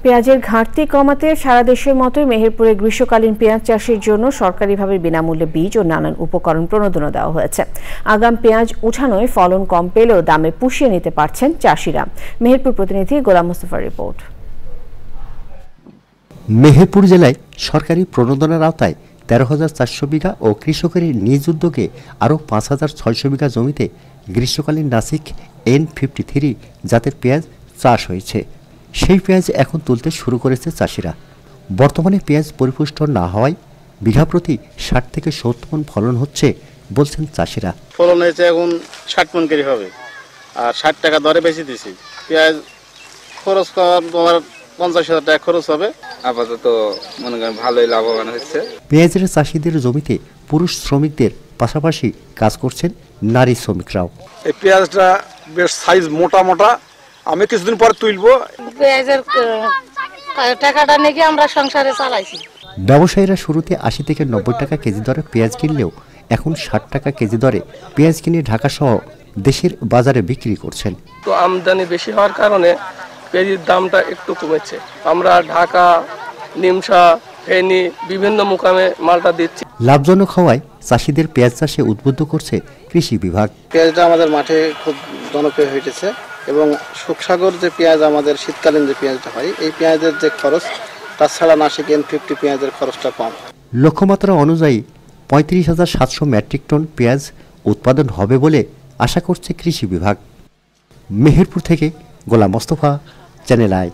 পেঁয়াজের ঘাটতি কমাতে সারা দেশের মতোই মেহেরপুরে গ্রীষ্মকালীন পেঁয়াজ চাষের জন্য সরকারিভাবে বিনামূল্যে বীজ ও নানান উপকরণ প্রণোদনা দেওয়া হয়েছে। আগাম পেঁয়াজ উঠানোয় ফলন কম পেলেও দামে পুষিয়ে নিতে পারছেন চাষিরা। মেহেরপুর প্রতিনিধি গোলাম মোস্তফার রিপোর্ট। মেহেরপুর জেলায় সরকারি প্রণোদনার আওতায় 13,400 বিঘা ও কৃষকের নিজ উদ্যোগে আরও 5,600 বিঘা জমিতে গ্রীষ্মকালীন নাসিক N53 জাতের পেঁয়াজ চাষ হয়েছে। সেই পেঁয়াজ এখন তুলতে শুরু করেছে চাষিরা। বর্তমানে পেঁয়াজ পরিপুষ্ট না হওয়ায় বিঘা প্রতি 60 থেকে 70 মণ ফলন হচ্ছে বলছেন চাষিরা। ফলন হয়েছে এখন 60 মণ করে হবে, আর 60 টাকা দরে বেশি দিছি। পেঁয়াজ খরচ তোমার 50,000 টাকা খরচ হবে। আপাতত মনে করেন ভালোই লাভবান হচ্ছে। পেঁয়াজের চাষিদের জমিতে পুরুষ শ্রমিকদের পাশাপাশি কাজ করছেন নারী শ্রমিকরাও। এই পেঁয়াজটা বেশ সাইজ মোটা মোটা, আমি কিছুদিন পরে তুলবো। পেঁয়াজের টাকাটা নিয়ে আমরা সংসারে চালাইছি। ব্যবসায়ীরা শুরুতে 80 থেকে 90 টাকা কেজি দরে পেঁয়াজ কিনলেও এখন 60 টাকা কেজি দরে পেঁয়াজ কিনে ঢাকা সহ দেশের বাজারে বিক্রি করছেন। তো আমদানি বেশি হওয়ার কারণে পেঁয়াজের দামটা একটু কমেছে। আমরা ঢাকা, নিমসা, ফেনী বিভিন্ন মুকামে মালটা দিচ্ছি। লাভজনক হওয়ায় চাষিদের পেঁয়াজ চাষে উদ্বুদ্ধ করছে কৃষি বিভাগ। পেঁয়াজটা আমাদের মাঠে খুব জনপ্রিয় হয়েছে এবং সুখসাগর যে পেঁয়াজ আমাদের শীতকালীন যে পেঁয়াজটা হয়, এই পেঁয়াজের যে খরচ তাছাড়া নাসিক N50 পেঁয়াজের খরচটা কম। লক্ষ্যমাত্রা অনুযায়ী 35,700 মেট্রিক টন পেঁয়াজ উৎপাদন হবে বলে আশা করছে কৃষি বিভাগ। মেহেরপুর থেকে গোলাম মোস্তফা, চ্যানেল আই।